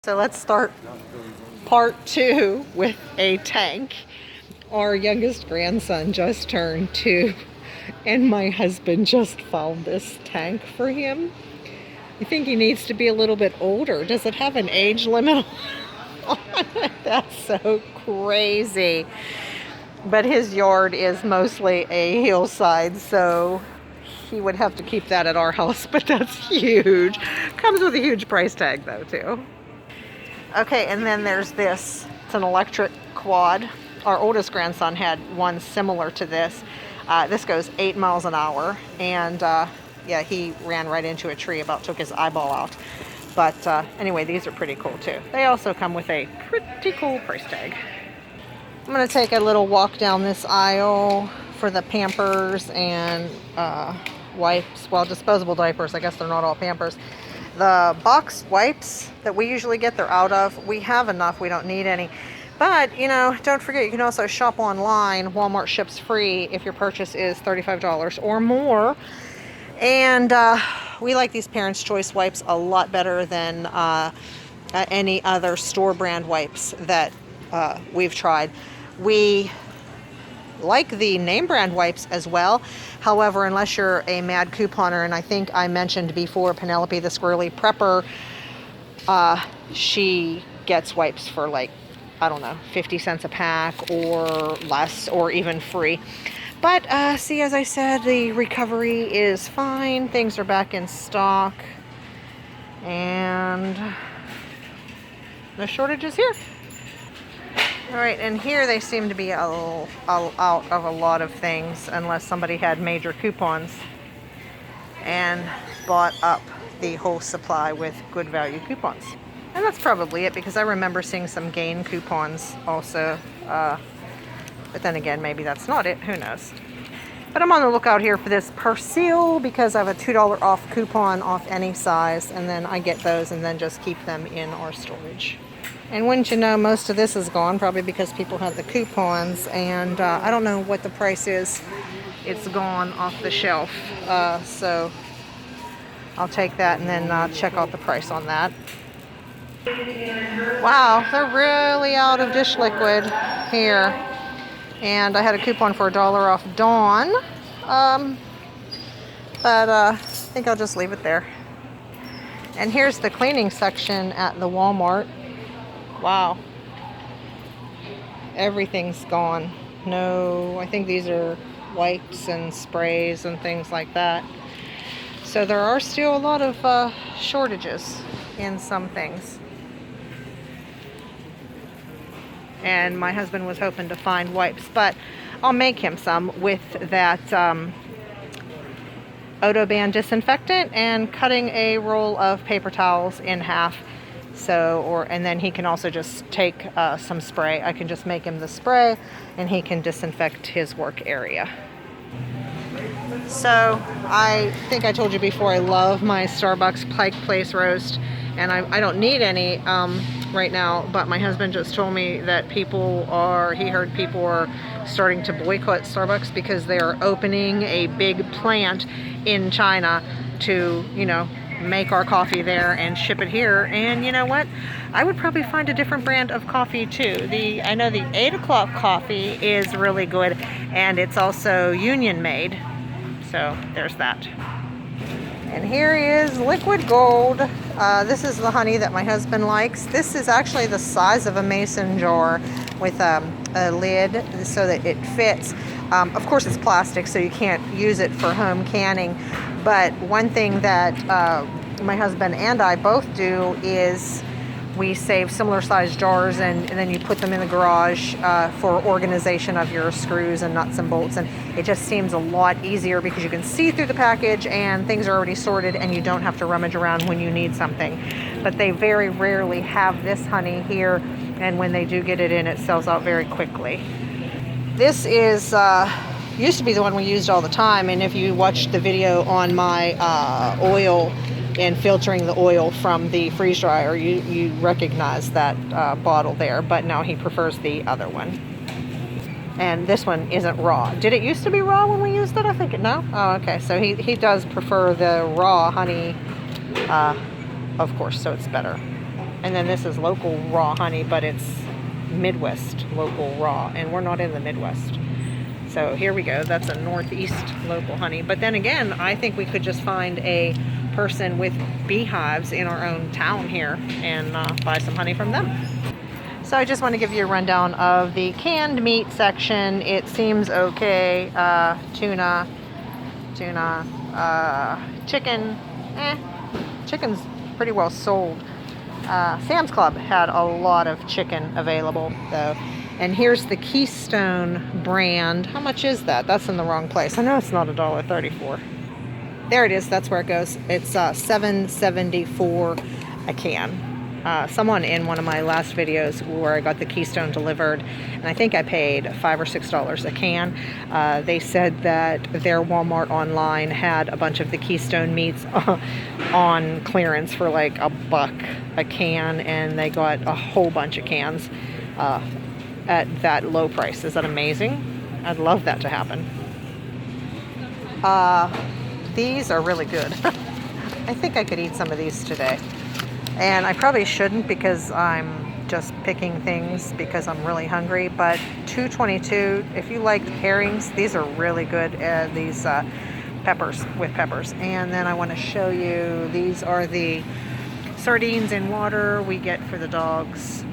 So let's start part 2 with a tank. Our youngest grandson just turned 2 and my husband just found this tank for him. I think he needs to be a little bit older. Does it have an age limit on it? That's so crazy. But his yard is mostly a hillside, so he would have to keep that at our house, but that's huge. Comes with a huge price tag though too. Okay, and then there's this. It's an electric quad. Our oldest grandson had one similar to this. This goes 8 miles an hour, and yeah, he ran right into a tree, about took his eyeball out. But anyway, these are pretty cool too. They also come with a pretty cool price tag. I'm gonna take a little walk down this aisle for the Pampers and wipes. Well, disposable diapers. I guess they're not all Pampers. The box wipes that we usually get, they're out of. We have enough, we don't need any. But, you know, don't forget, you can also shop online. Walmart ships free if your purchase is $35 or more. And we like these Parents' Choice wipes a lot better than any other store brand wipes that we've tried. We like the name brand wipes as well. However, unless you're a mad couponer, and I think I mentioned before Penelope the squirrely prepper, she gets wipes for like, I don't know, 50 cents a pack or less, or even free. But see, as I said, the recovery is fine. Things are back in stock, and no shortages here. All right, and here they seem to be out of a lot of things, unless somebody had major coupons and bought up the whole supply with good value coupons. And that's probably it, because I remember seeing some gain coupons also. But then again, maybe that's not it. Who knows? But I'm on the lookout here for this Persil, because I have a $2 off coupon off any size, and then I get those and then just keep them in our storage. And wouldn't you know, most of this is gone, probably because people have the coupons, and I don't know what the price is. It's gone off the shelf. So I'll take that and then check out the price on that. Wow, they're really out of dish liquid here. And I had a coupon for $1 off Dawn. But I think I'll just leave it there. And here's the cleaning section at the Walmart. Wow. Everything's gone. No, I think these are wipes and sprays and things like that. So there are still a lot of shortages in some things. And my husband was hoping to find wipes, but I'll make him some with that Odoban disinfectant and cutting a roll of paper towels in half. So, and then he can also just take some spray. I can just make him the spray, and he can disinfect his work area. So I think I told you before, I love my Starbucks Pike Place roast, and I don't need any right now, but my husband just told me that he heard people are starting to boycott Starbucks because they are opening a big plant in China to, you know, make our coffee there and ship it here. And you know what? I would probably find a different brand of coffee too. I know the 8 o'clock coffee is really good, and it's also union made. So there's that. And here is liquid gold. This is the honey that my husband likes. This is actually the size of a mason jar with a lid so that it fits. Of course, it's plastic, so you can't use it for home canning. But one thing that my husband and I both do is we save similar sized jars, and then you put them in the garage for organization of your screws and nuts and bolts. And it just seems a lot easier because you can see through the package and things are already sorted, and you don't have to rummage around when you need something. But they very rarely have this honey here, and when they do get it in, it sells out very quickly. This is used to be the one we used all the time, and if you watched the video on my oil and filtering the oil from the freeze dryer, you recognize that bottle there, but now he prefers the other one. And this one isn't raw. Did it used to be raw when we used it? I think no? Oh, okay, so he does prefer the raw honey, of course, so it's better. And then this is local raw honey, but it's Midwest local raw, and we're not in the Midwest. So here we go. That's a Northeast local honey. But then again, I think we could just find a person with beehives in our own town here and buy some honey from them. So I just want to give you a rundown of the canned meat section. It seems okay. Tuna, chicken. Chicken's pretty well sold. Sam's Club had a lot of chicken available though. And here's the Keystone brand. How much is that? That's in the wrong place. I know it's not $1.34. There it is. That's where it goes. It's $7.74 a can. Someone in one of my last videos where I got the Keystone delivered, and I think I paid $5 or $6 a can. They said that their Walmart online had a bunch of the Keystone meats on clearance for like $1 a can, and they got a whole bunch of cans at that low price. Is that amazing? I'd love that to happen. These are really good. I think I could eat some of these today. And I probably shouldn't because I'm just picking things because I'm really hungry. But $2.22, if you like herrings, these are really good. These peppers with peppers. And then I want to show you, these are the sardines in water we get for the dogs.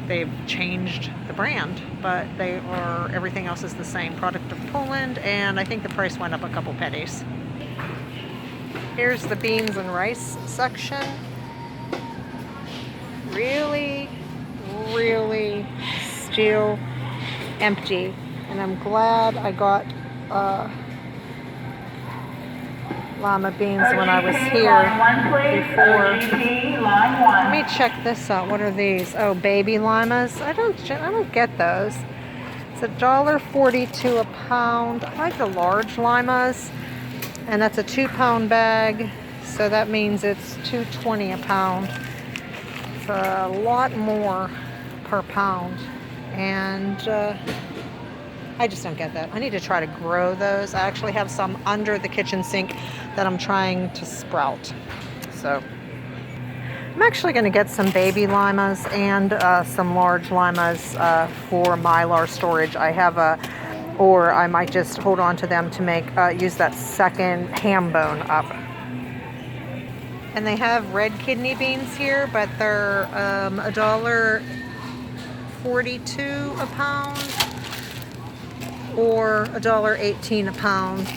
They've changed the brand, but they are, everything else is the same. Product of Poland, and I think the price went up a couple pennies. Here's the beans and rice section. Really, really still empty. And I'm glad I got lima beans when I was here before. Let me check this out. What are these? Oh, baby limas. I don't get those. It's $1.42 a pound. I like the large limas, and that's a 2-pound bag, so that means it's $2.20 a pound. It's a lot more per pound, and I just don't get that. I need to try to grow those. I actually have some under the kitchen sink that I'm trying to sprout. So I'm actually going to get some baby limas and some large limas for mylar storage. I have or I might just hold on to them to make use that second ham bone up. And they have red kidney beans here, but they're $1.42 a pound. Or $1.18 a pound.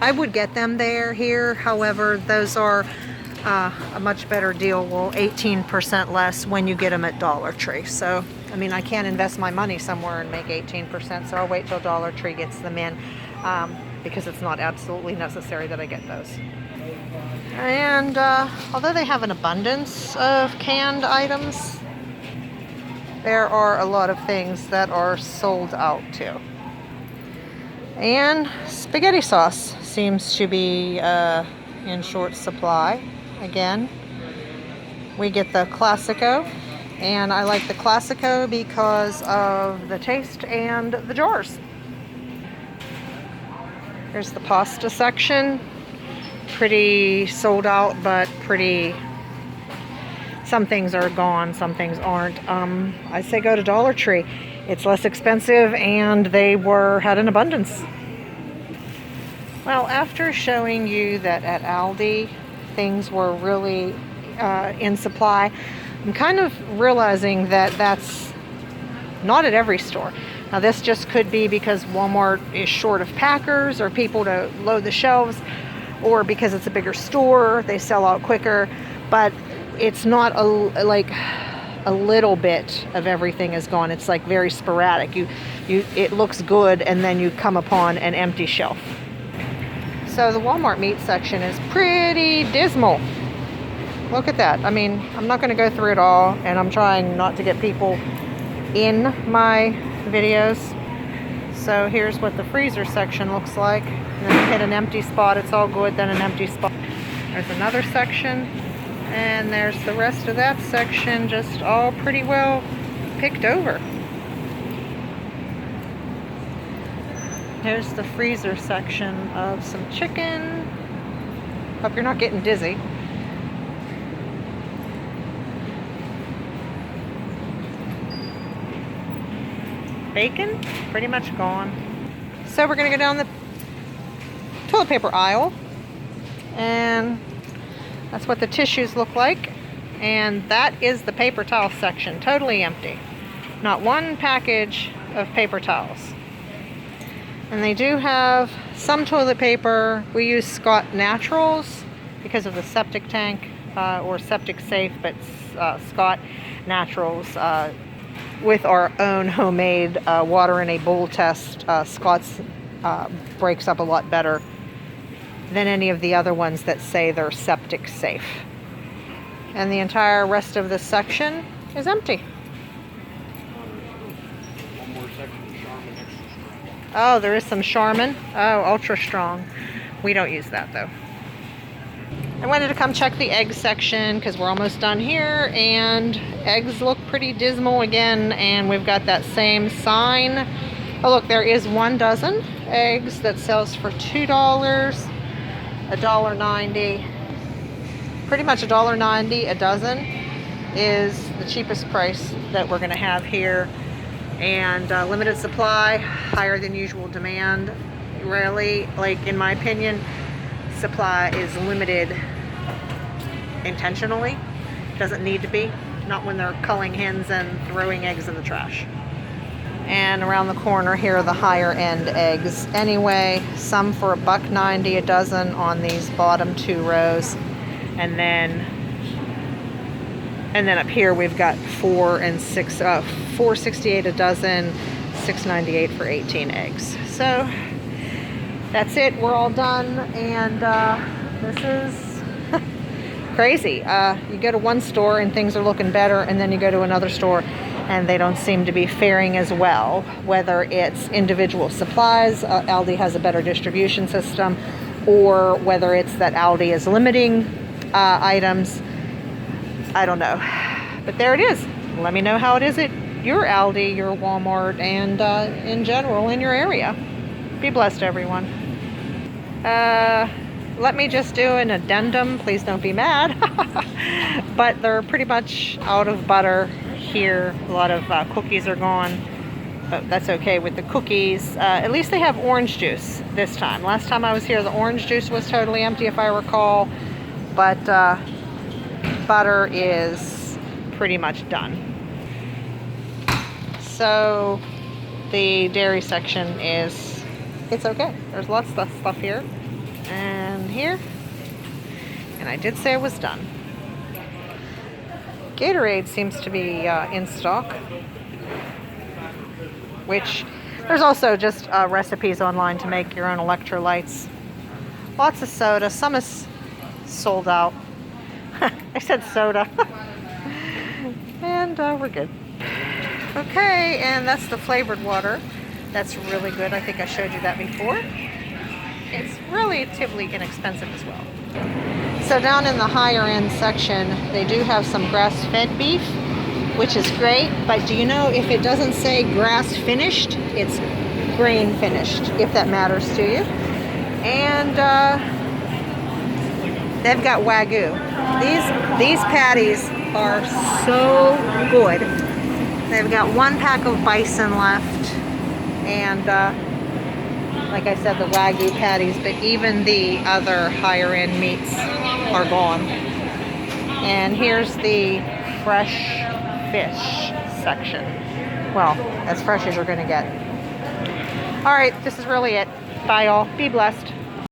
I would get them here. However, those are a much better deal. Well, 18% less when you get them at Dollar Tree. So, I mean, I can't invest my money somewhere and make 18%. So I'll wait till Dollar Tree gets them in because it's not absolutely necessary that I get those. And although they have an abundance of canned items, there are a lot of things that are sold out too. And spaghetti sauce seems to be in short supply again. We get the Classico, and I like the Classico because of the taste and the jars. Here's the pasta section. Pretty sold out, but pretty. Some things are gone, some things aren't. I say go to Dollar Tree. It's less expensive, and they had an abundance. Well, after showing you that at Aldi things were really in supply, I'm kind of realizing that that's not at every store. Now, this just could be because Walmart is short of packers or people to load the shelves, or because it's a bigger store, they sell out quicker. But it's not like a little bit of everything is gone. It's like very sporadic. It looks good, and then you come upon an empty shelf. So the Walmart meat section is pretty dismal. Look at that. I mean, I'm not going to go through it all, and I'm trying not to get people in my videos. So here's what the freezer section looks like. And then you hit an empty spot, it's all good, then an empty spot. There's another section. And there's the rest of that section, just all pretty well picked over. Here's the freezer section of some chicken. Hope you're not getting dizzy. Bacon, pretty much gone. So we're gonna go down the toilet paper aisle, and that's what the tissues look like. And that is the paper towel section, totally empty. Not one package of paper towels. And they do have some toilet paper. We use Scott Naturals because of the septic tank, or septic safe, but Scott Naturals, with our own homemade water in a bowl test, Scott's breaks up a lot better than any of the other ones that say they're septic safe. And the entire rest of this section is empty. One more section, Charmin Extra Strong. Oh, there is some Charmin. Oh, Ultra Strong. We don't use that though. I wanted to come check the egg section because we're almost done here, and eggs look pretty dismal again, and we've got that same sign. Oh look, there is 1 dozen eggs that sells for $2, $1.90. Pretty much $1.90 a dozen is the cheapest price that we're going to have here, and limited supply, higher than usual demand. Rarely, like in my opinion, supply is limited intentionally. Doesn't need to be, not when they're culling hens and throwing eggs in the trash. And around the corner here are the higher end eggs anyway, some for $1.90 a dozen on these bottom 2 rows. And then up here we've got $4.68 a dozen, $6.98 for 18 eggs. So that's it, we're all done, and this is crazy. You go to one store and things are looking better, and then you go to another store and they don't seem to be faring as well. Whether it's individual supplies, Aldi has a better distribution system, or whether it's that Aldi is limiting items. I don't know, but there it is. Let me know how it is at your Aldi, your Walmart, and in general in your area. Be blessed, everyone. Let me just do an addendum. Please don't be mad. But they're pretty much out of butter here. A lot of cookies are gone, but that's okay with the cookies. At least they have orange juice this time. Last time I was here, the orange juice was totally empty, if I recall. But butter is pretty much done. So the dairy section is, it's okay. There's lots of stuff here and here. And I did say I was done. Gatorade seems to be in stock, which there's also just recipes online to make your own electrolytes. Lots of soda. Some is sold out. I said soda. And we're good. Okay, and that's the flavored water. That's really good. I think I showed you that before. It's relatively inexpensive as well. So down in the higher end section, they do have some grass-fed beef, which is great. But do you know, if it doesn't say grass finished, it's grain finished, if that matters to you. And they've got Wagyu. These patties are so good. They've got 1 pack of bison left, and like I said, the Wagyu patties, but even the other higher end meats are gone. And here's the fresh fish section. Well, as fresh as you're gonna get. All right, this is really it. Bye all, be blessed.